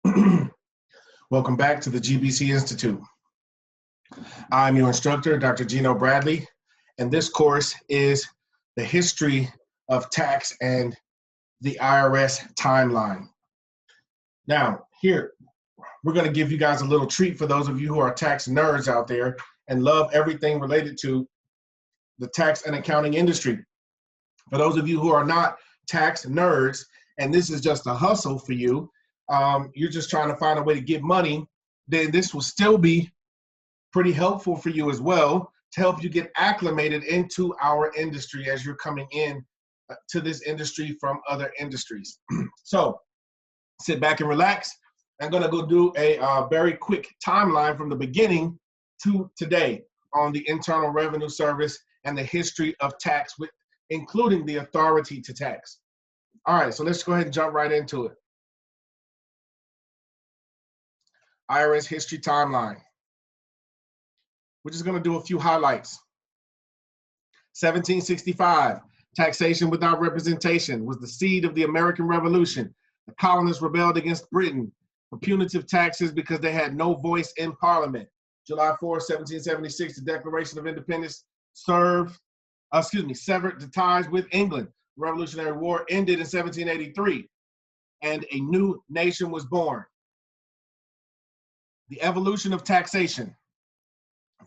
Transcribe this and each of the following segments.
Welcome back to the GBC Institute. I'm your instructor, Dr. Geno Bradley, and this course is the history of tax and the IRS timeline. Now, here, we're going to give you guys a little treat for those of you who are tax nerds out there and love everything related to the tax and accounting industry. For those of you who are not tax nerds, and this is just a hustle for you, you're just trying to find a way to get money, then this will still be pretty helpful for you as well to help you get acclimated into our industry as you're coming in to this industry from other industries. So sit back and relax. I'm going to go do a very quick timeline from the beginning to today on the Internal Revenue Service and the history of tax, including the authority to tax. All right, so let's go ahead and jump right into it. IRS history timeline. We're just going to do a few highlights. 1765, taxation without representation was the seed of the American Revolution. The colonists rebelled against Britain for punitive taxes because they had no voice in Parliament. July 4, 1776, the Declaration of Independence severed the ties with England. The Revolutionary War ended in 1783, and a new nation was born. The evolution of taxation.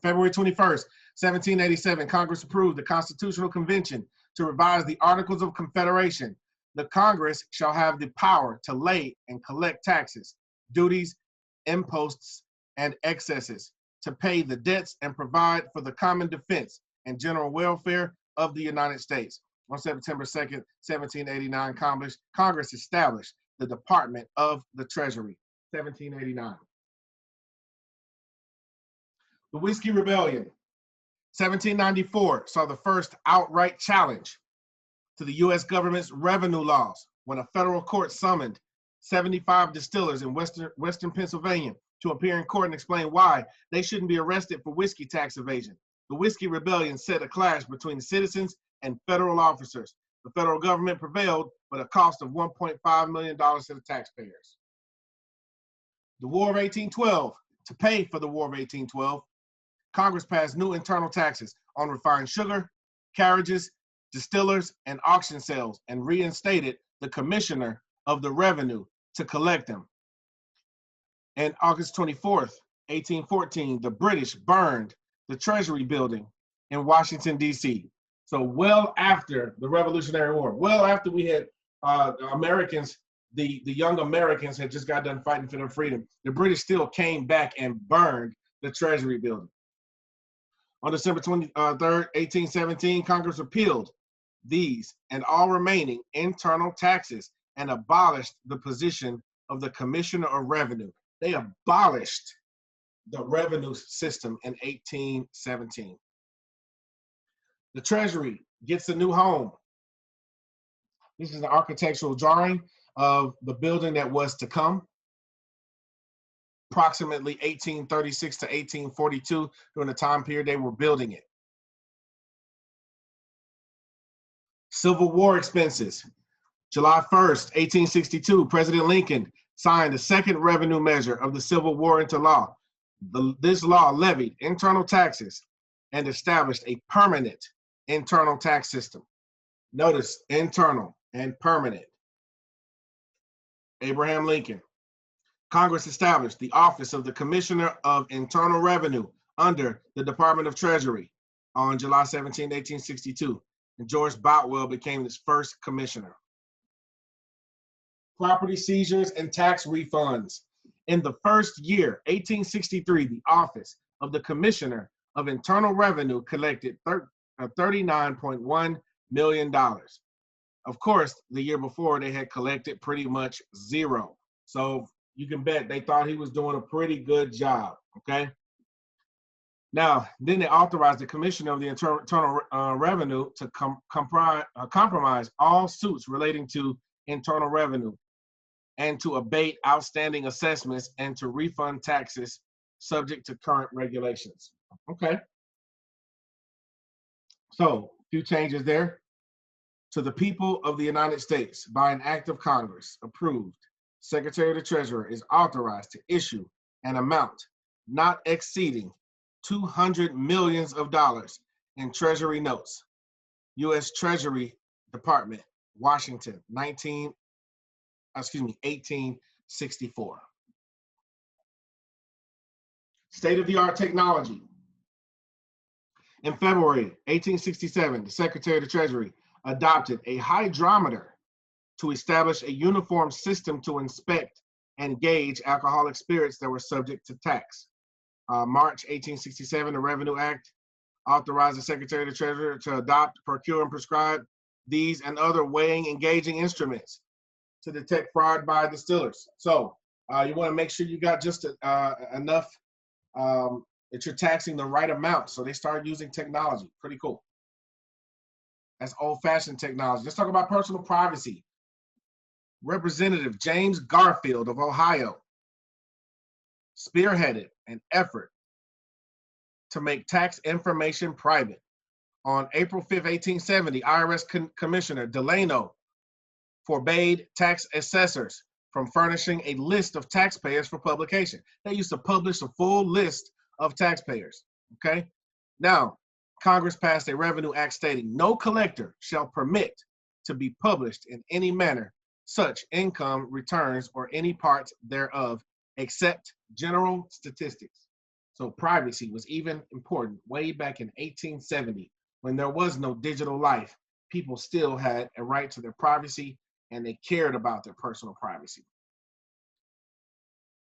February 21st, 1787, Congress approved the Constitutional Convention to revise the Articles of Confederation. The Congress shall have the power to lay and collect taxes, duties, imposts, and excesses, to pay the debts and provide for the common defense and general welfare of the United States. On September 2nd, 1789, Congress established the Department of the Treasury, 1789. The Whiskey Rebellion, 1794, saw the first outright challenge to the U.S. government's revenue laws when a federal court summoned 75 distillers in Western Pennsylvania to appear in court and explain why they shouldn't be arrested for whiskey tax evasion. The Whiskey Rebellion set a clash between citizens and federal officers. The federal government prevailed, but a cost of $1.5 million to the taxpayers. The War of 1812. To pay for the War of 1812, Congress passed new internal taxes on refined sugar, carriages, distillers, and auction sales, and reinstated the Commissioner of the Revenue to collect them. And August 24th, 1814, the British burned the Treasury building in Washington, D.C. So well after the Revolutionary War, well after we had Americans, the young Americans had just got done fighting for their freedom, the British still came back and burned the Treasury building. On December 23rd, 1817, Congress repealed these and all remaining internal taxes and abolished the position of the Commissioner of Revenue. They abolished the revenue system in 1817. The Treasury gets a new home. This is an architectural drawing of the building that was to come. Approximately 1836 to 1842, during the time period they were building it. Civil War expenses. July 1st, 1862, President Lincoln signed the second revenue measure of the Civil War into law. This law levied internal taxes and established a permanent internal tax system. Notice, internal and permanent. Abraham Lincoln. Congress established the office of the Commissioner of Internal Revenue under the Department of Treasury on July 17, 1862, and George Boutwell became its first commissioner. Property seizures and tax refunds. In the first year, 1863, the office of the Commissioner of Internal Revenue collected $39.1 million. Of course, the year before, they had collected pretty much zero. So you can bet they thought he was doing a pretty good job, okay? Now, then they authorized the Commissioner of the Internal Revenue to compromise all suits relating to internal revenue and to abate outstanding assessments and to refund taxes subject to current regulations. Okay. So, a few changes there. To the people of the United States, by an act of Congress, approved Secretary of the Treasurer is authorized to issue an amount not exceeding $200 million in Treasury notes. U.S. Treasury Department, Washington, 1864. State-of-the-art technology. In February 1867, the Secretary of the Treasury adopted a hydrometer to establish a uniform system to inspect and gauge alcoholic spirits that were subject to tax. March 1867, the Revenue Act authorized the Secretary of the Treasury to adopt, procure, and prescribe these and other weighing and gauging instruments to detect fraud by distillers. So you want to make sure you got just enough that you're taxing the right amount. So they started using technology. Pretty cool. That's old-fashioned technology. Let's talk about personal privacy. Representative James Garfield of Ohio spearheaded an effort to make tax information private. On April 5, 1870, IRS Commissioner Delano forbade tax assessors from furnishing a list of taxpayers for publication. They used to publish a full list of taxpayers, okay? Now, Congress passed a Revenue Act stating no collector shall permit to be published in any manner such income returns or any parts thereof except general statistics. So privacy was even important way back in 1870 when there was no digital life. People still had a right to their privacy and they cared about their personal privacy.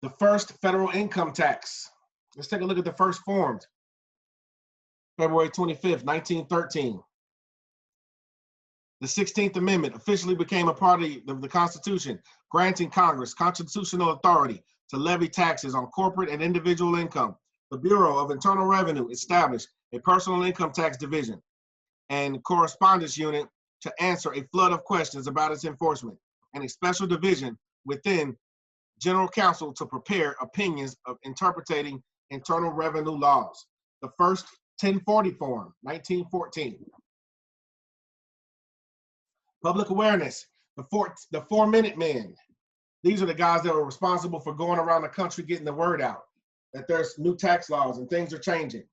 The first federal income tax. Let's take a look at the first forms. February 25th, 1913. The 16th Amendment officially became a part of the Constitution, granting Congress constitutional authority to levy taxes on corporate and individual income. The Bureau of Internal Revenue established a personal income tax division and correspondence unit to answer a flood of questions about its enforcement, and a special division within General Counsel to prepare opinions of interpreting internal revenue laws. The first 1040 form, 1914. Public awareness, the 4-minute men. These are the guys that were responsible for going around the country getting the word out that there's new tax laws and things are changing.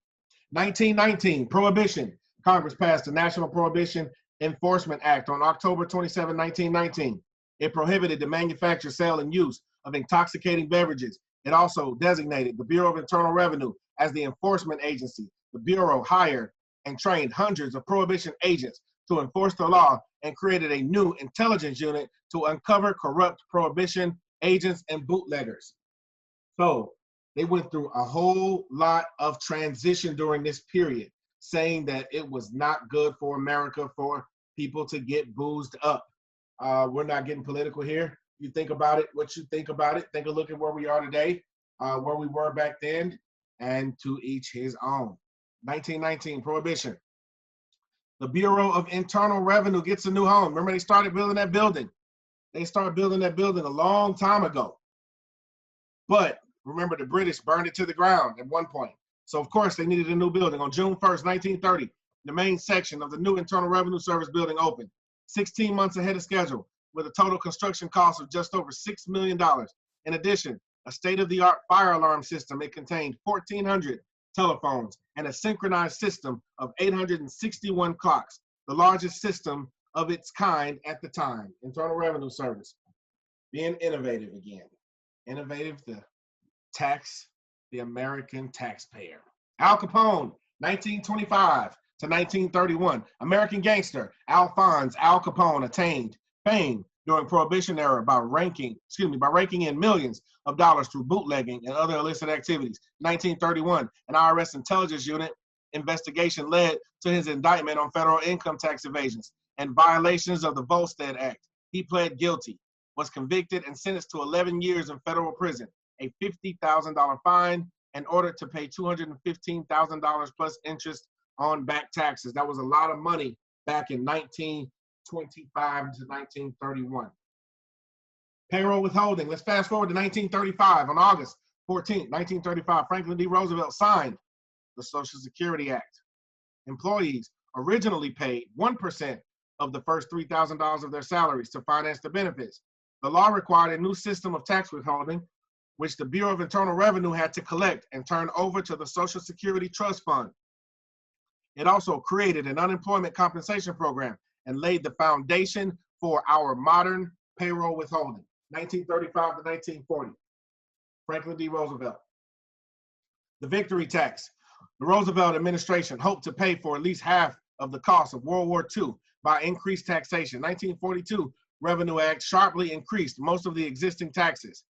1919, Prohibition. Congress passed the National Prohibition Enforcement Act on October 27, 1919. It prohibited the manufacture, sale, and use of intoxicating beverages. It also designated the Bureau of Internal Revenue as the enforcement agency. The Bureau hired and trained hundreds of prohibition agents to enforce the law and created a new intelligence unit to uncover corrupt prohibition agents and bootleggers. So they went through a whole lot of transition during this period, saying that it was not good for America for people to get boozed up. We're not getting political here. You think about it, what you think about it. Take a look at where we are today, where we were back then, and to each his own. 1919, Prohibition. The Bureau of Internal Revenue gets a new home. Remember, they started building that building. They started building that building a long time ago. But remember, the British burned it to the ground at one point. So, of course, they needed a new building. On June 1st, 1930, the main section of the new Internal Revenue Service building opened, 16 months ahead of schedule, with a total construction cost of just over $6 million. In addition, a state-of-the-art fire alarm system. It contained 1,400 telephones and a synchronized system of 861 clocks, the largest system of its kind at the time. Internal Revenue Service, being innovative again. Innovative to tax the American taxpayer. Al Capone, 1925 to 1931. American gangster Alphonse Al Capone attained fame during Prohibition era by raking in millions of dollars through bootlegging and other illicit activities. 1931, an IRS intelligence unit investigation led to his indictment on federal income tax evasions and violations of the Volstead Act. He pled guilty, was convicted, and sentenced to 11 years in federal prison, a $50,000 fine, in order to pay $215,000 plus interest on back taxes. That was a lot of money back in 1925 to 1931. Payroll withholding. Let's fast forward to 1935. On August 14, 1935, Franklin D. Roosevelt signed the Social Security Act. Employees originally paid 1% of the first $3,000 of their salaries to finance the benefits. The law required a new system of tax withholding, which the Bureau of Internal Revenue had to collect and turn over to the Social Security Trust Fund. It also created an unemployment compensation program and laid the foundation for our modern payroll withholding, 1935 to 1940. Franklin D. Roosevelt. The victory tax. The Roosevelt administration hoped to pay for at least half of the cost of World War II by increased taxation. 1942 Revenue Act sharply increased most of the existing taxes.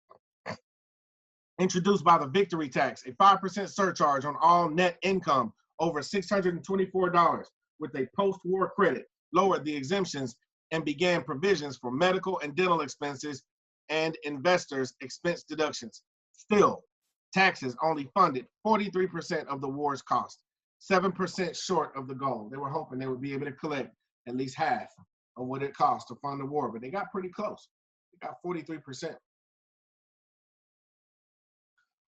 Introduced by the victory tax, a 5% surcharge on all net income over $624 with a post-war credit, lowered the exemptions and began provisions for medical and dental expenses and investors' expense deductions. Still, taxes only funded 43% of the war's cost, 7% short of the goal. They were hoping they would be able to collect at least half of what it cost to fund the war, but they got pretty close. They got 43%.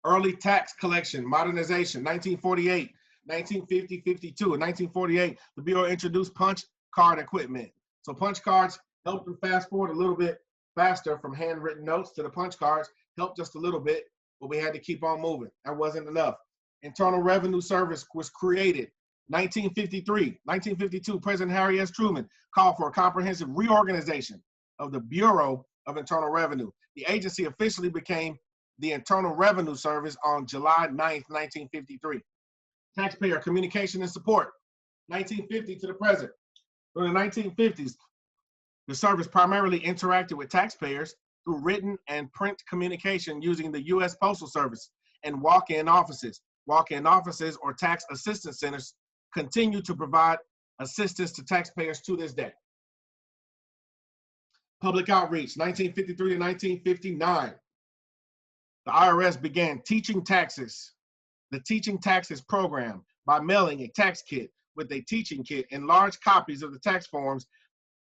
Early tax collection, modernization, 1948, 1950, 52, and 1948, the Bureau introduced punch card equipment. So punch cards helped them fast forward a little bit faster from handwritten notes to the punch cards, helped just a little bit, but we had to keep on moving. That wasn't enough. Internal Revenue Service was created. 1952, President Harry S. Truman called for a comprehensive reorganization of the Bureau of Internal Revenue. The agency officially became the Internal Revenue Service on July 9th, 1953. Taxpayer communication and support, 1950 to the present. During the 1950s, the service primarily interacted with taxpayers through written and print communication using the U.S. Postal Service and walk-in offices. Walk-in offices or tax assistance centers continue to provide assistance to taxpayers to this day. Public outreach, 1953 to 1959. The IRS began teaching taxes, the Teaching Taxes program, by mailing a tax kit with a teaching kit and large copies of the tax forms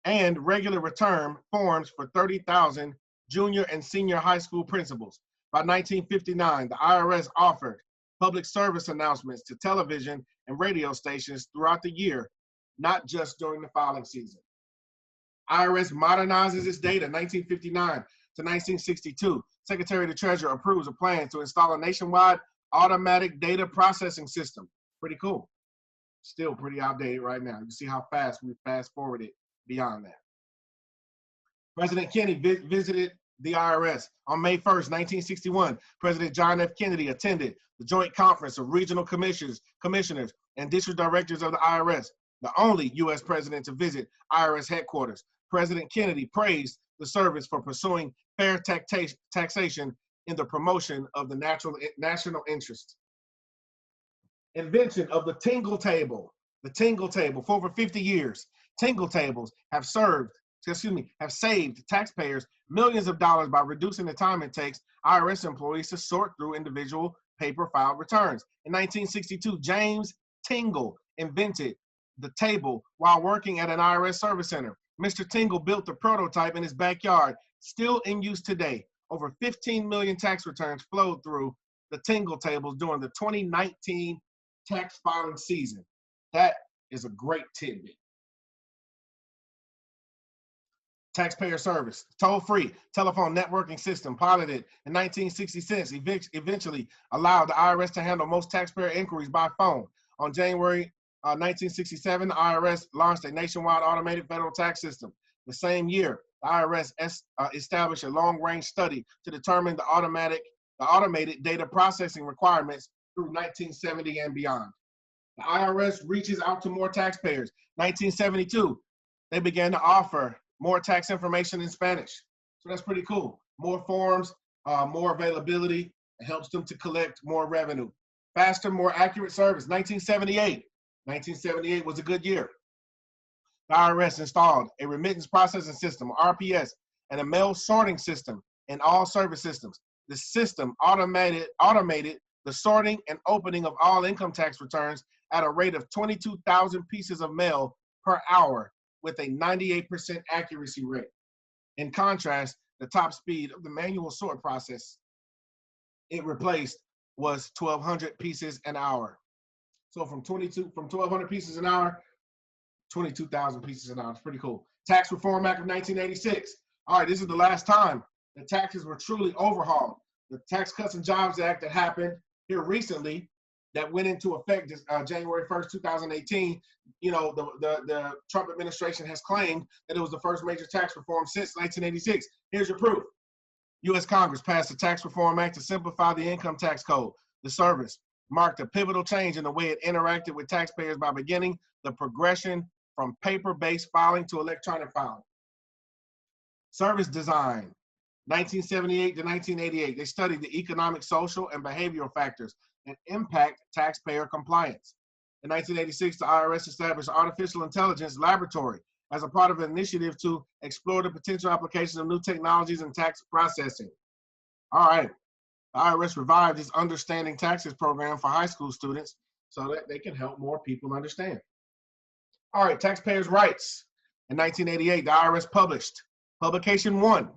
and regular return forms for 30,000 junior and senior high school principals. By 1959, the IRS offered public service announcements to television and radio stations throughout the year, not just during the filing season. IRS modernizes its data, 1959 to 1962. Secretary of the Treasury approves a plan to install a nationwide automatic data processing system. Pretty cool. Still pretty outdated right now. You see how fast we fast forwarded beyond that. President Kennedy visited the IRS. On May 1st, 1961, President John F. Kennedy attended the Joint Conference of Regional Commissioners and District Directors of the IRS, the only U.S. president to visit IRS headquarters. President Kennedy praised the service for pursuing fair taxation in the promotion of the national interest. Invention of the Tingle Table. The Tingle Table. For over 50 years, Tingle Tables have saved taxpayers millions of dollars by reducing the time it takes IRS employees to sort through individual paper filed returns. In 1962, James Tingle invented the table while working at an IRS service center. Mr. Tingle built the prototype in his backyard, still in use today. Over 15 million tax returns flowed through the Tingle tables during the 2019 tax filing season. That is a great tidbit. Taxpayer service, toll-free telephone networking system piloted in 1966 eventually allowed the IRS to handle most taxpayer inquiries by phone. On January 1967, the IRS launched a nationwide automated federal tax system. The same year, the IRS established a long-range study to determine the automated data processing requirements through 1970 and beyond. The IRS reaches out to more taxpayers. 1972, they began to offer more tax information in Spanish. So that's pretty cool. More forms, more availability. It helps them to collect more revenue. Faster, more accurate service. 1978 was a good year. The IRS installed a remittance processing system, RPS, and a mail sorting system in all service systems. The system automated the sorting and opening of all income tax returns at a rate of 22,000 pieces of mail per hour with a 98% accuracy rate. In contrast, the top speed of the manual sort process it replaced was 1,200 pieces an hour. So from 1,200 pieces an hour, 22,000 pieces an hour. It's pretty cool. Tax Reform Act of 1986. All right, this is the last time the taxes were truly overhauled. The Tax Cuts and Jobs Act that happened here recently, that went into effect January 1st, 2018, you know, the Trump administration has claimed that it was the first major tax reform since 1986. Here's your proof. U.S. Congress passed the Tax Reform Act to simplify the income tax code. The service marked a pivotal change in the way it interacted with taxpayers by beginning the progression from paper-based filing to electronic filing. Service design, 1978 to 1988. They studied the economic, social, and behavioral factors that impact taxpayer compliance. In 1986, the IRS established Artificial Intelligence Laboratory as a part of an initiative to explore the potential applications of new technologies in tax processing. All right, the IRS revived its Understanding Taxes program for high school students so that they can help more people understand. All right, taxpayers' rights. In 1988, the IRS published Publication 1,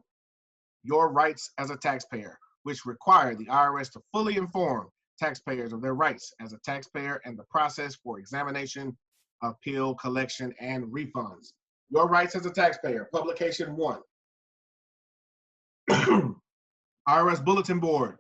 Your Rights as a Taxpayer, which required the IRS to fully inform taxpayers of their rights as a taxpayer and the process for examination, appeal, collection, and refunds. Your Rights as a Taxpayer, Publication 1. IRS Bulletin Board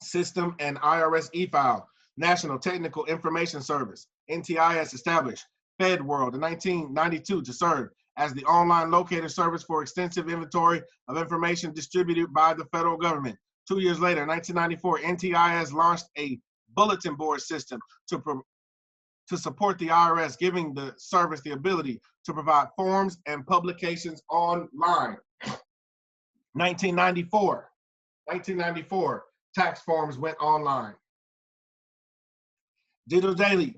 System and IRS e-file, National Technical Information Service, NTIS, established FedWorld in 1992 to serve as the online locator service for extensive inventory of information distributed by the federal government. 2 years later, in 1994, NTIS launched a bulletin board system to support the IRS, giving the service the ability to provide forms and publications online. 1994, tax forms went online. Digital Daily.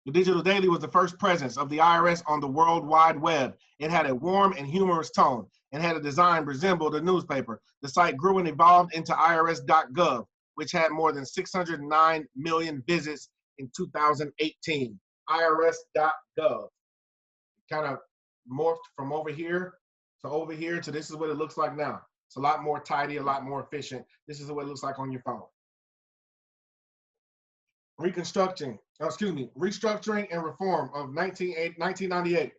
The Digital Daily was the first presence of the IRS on the World Wide Web. It had a warm and humorous tone and had a design resembled a newspaper. The site grew and evolved into irs.gov, which had more than 609 million visits in 2018. irs.gov. Kind of morphed from over here to this is what it looks like now. It's a lot more tidy, a lot more efficient. This is what it looks like on your phone. Restructuring and Reform of 1998.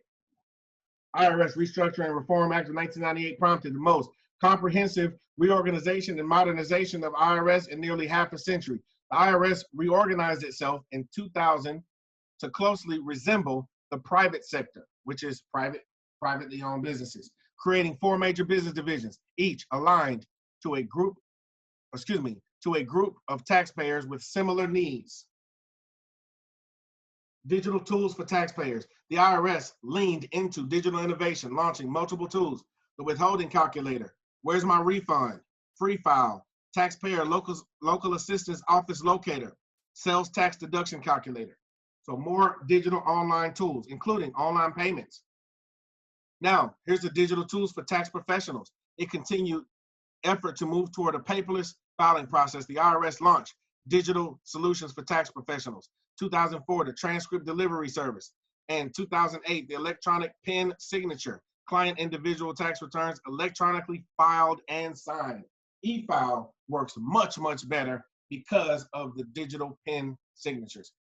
IRS Restructuring and Reform Act of 1998 prompted the most comprehensive reorganization and modernization of IRS in nearly half a century. The IRS reorganized itself in 2000 to closely resemble the private sector, which is privately owned businesses, creating 4 major business divisions, each aligned to a group of taxpayers with similar needs. Digital tools for taxpayers. The IRS leaned into digital innovation, launching multiple tools: the withholding calculator, Where's My Refund, Free File, Taxpayer Local Assistance Office Locator, Sales Tax Deduction Calculator. So more digital online tools, including online payments. Now, here's the digital tools for tax professionals. It continued effort to move toward a paperless filing process. The IRS launched Digital Solutions for Tax Professionals. 2004, the Transcript Delivery Service. And 2008, the Electronic Pen Signature. Client individual tax returns electronically filed and signed. E-file works much, much better because of the digital pen signatures.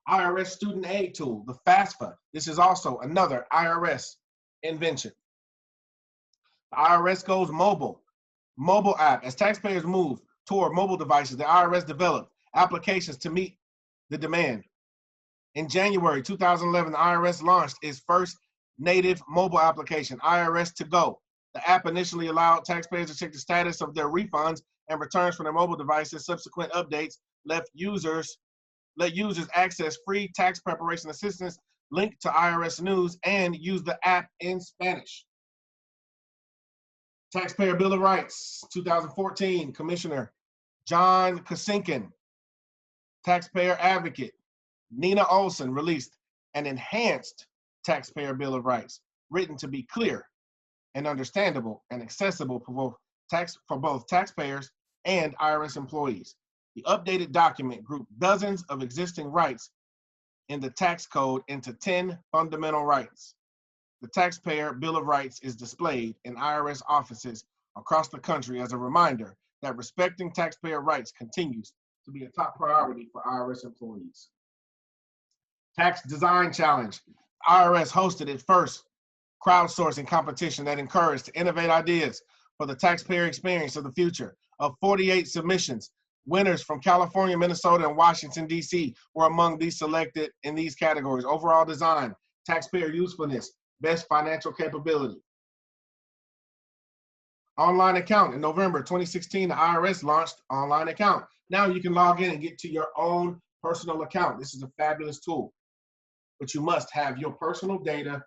IRS Student Aid Tool, the FAFSA. This is also another IRS invention. The IRS goes mobile. Mobile app. As taxpayers move toward mobile devices, the IRS developed applications to meet the demand. In January 2011, the IRS launched its first native mobile application, IRS To Go. The app initially allowed taxpayers to check the status of their refunds and returns from their mobile devices. Subsequent updates let users access free tax preparation assistance, link to IRS News, and use the app in Spanish. Taxpayer Bill of Rights, 2014, Commissioner John Kasinkin, taxpayer advocate Nina Olson, released an enhanced Taxpayer Bill of Rights, written to be clear and understandable and accessible for both taxpayers and IRS employees. The updated document grouped dozens of existing rights in the tax code into 10 fundamental rights. The Taxpayer Bill of Rights is displayed in IRS offices across the country as a reminder that respecting taxpayer rights continues to be a top priority for IRS employees. Tax Design Challenge. IRS hosted its first crowdsourcing competition that encouraged to innovate ideas for the taxpayer experience of the future. Of 48 submissions, winners from California, Minnesota, and Washington, D.C. were among these selected in these categories: overall design, taxpayer usefulness, best financial capability. Online account. In November 2016, the IRS launched online account. Now you can log in and get to your own personal account. This is a fabulous tool, but you must have your personal data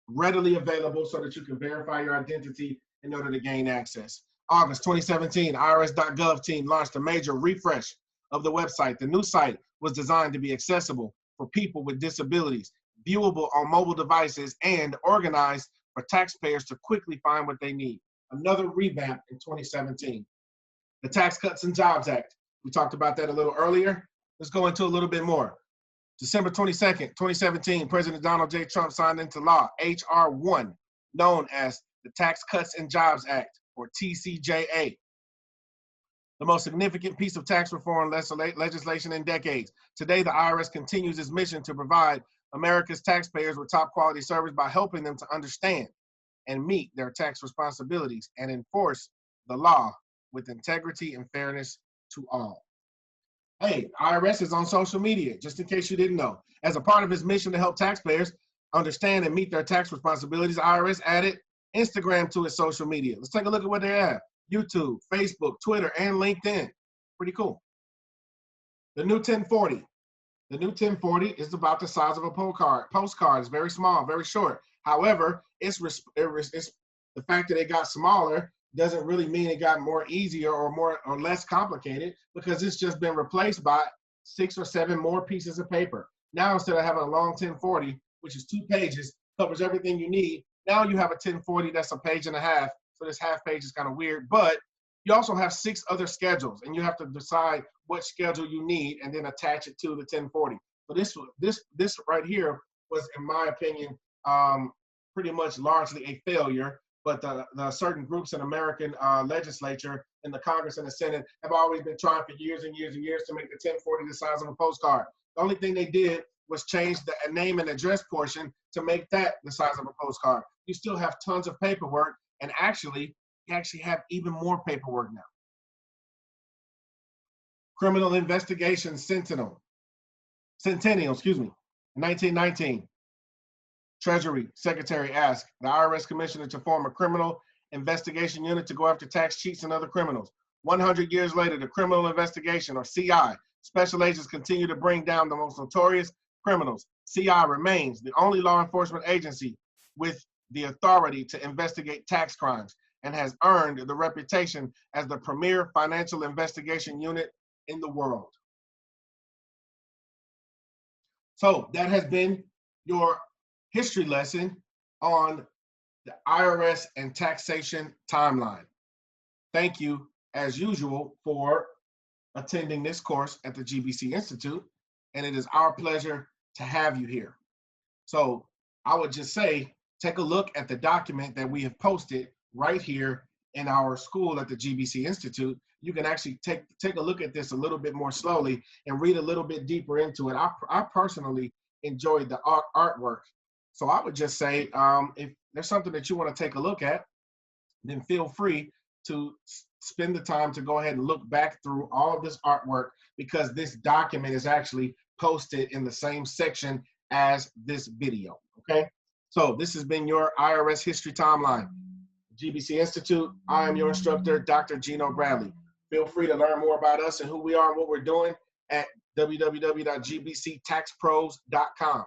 readily available so that you can verify your identity in order to gain access. August 2017, IRS.gov team launched a major refresh of the website. The new site was designed to be accessible for people with disabilities, viewable on mobile devices, and organized for taxpayers to quickly find what they need. Another revamp in 2017. The Tax Cuts and Jobs Act. We talked about that a little earlier. Let's go into a little bit more. December 22nd, 2017, President Donald J. Trump signed into law H.R. 1, known as the Tax Cuts and Jobs Act, or TCJA. The most significant piece of tax reform legislation in decades. Today, the IRS continues its mission to provide America's taxpayers with top quality service by helping them to understand and meet their tax responsibilities and enforce the law with integrity and fairness to all. Hey, IRS is on social media, just in case you didn't know. As a part of its mission to help taxpayers understand and meet their tax responsibilities, IRS added Instagram to its social media. Let's take a look at what they have. YouTube, Facebook, Twitter, and LinkedIn. Pretty cool. The new 1040. The new 1040 is about the size of a postcard. It's very small, very short. However, it's the fact that it got smaller doesn't really mean it got more easier or less complicated, because it's just been replaced by 6 or 7 more pieces of paper. Now, instead of having a long 1040, which is 2 pages, covers everything you need, now you have a 1040 that's a page and a half. So this half page is kind of weird, but you also have 6 other schedules, and you have to decide what schedule you need and then attach it to the 1040. So this right here was, in my opinion, pretty much largely a failure. But the certain groups in American legislature, in the Congress and the Senate, have always been trying for years and years and years to make the 1040 the size of a postcard. The only thing they did was change the name and address portion to make that the size of a postcard. You still have tons of paperwork, and you actually have even more paperwork now. Criminal Investigation Centennial, 1919. Treasury Secretary asked the IRS Commissioner to form a criminal investigation unit to go after tax cheats and other criminals. 100 years later, the Criminal Investigation, or CI, special agents continue to bring down the most notorious criminals. CI remains the only law enforcement agency with the authority to investigate tax crimes and has earned the reputation as the premier financial investigation unit in the world. So that has been your history lesson on the IRS and taxation timeline. Thank you, as usual, for attending this course at the GBC Institute, and it is our pleasure to have you here. So I would just say, take a look at the document that we have posted right here in our school at the GBC Institute. You can actually take a look at this a little bit more slowly and read a little bit deeper into it. I personally enjoyed the artwork. So I would just say, if there's something that you want to take a look at, then feel free to spend the time to go ahead and look back through all of this artwork, because this document is actually posted in the same section as this video, okay? So this has been your IRS History Timeline. GBC Institute, I am your instructor, Dr. Geno Bradley. Feel free to learn more about us and who we are and what we're doing at www.gbctaxpros.com.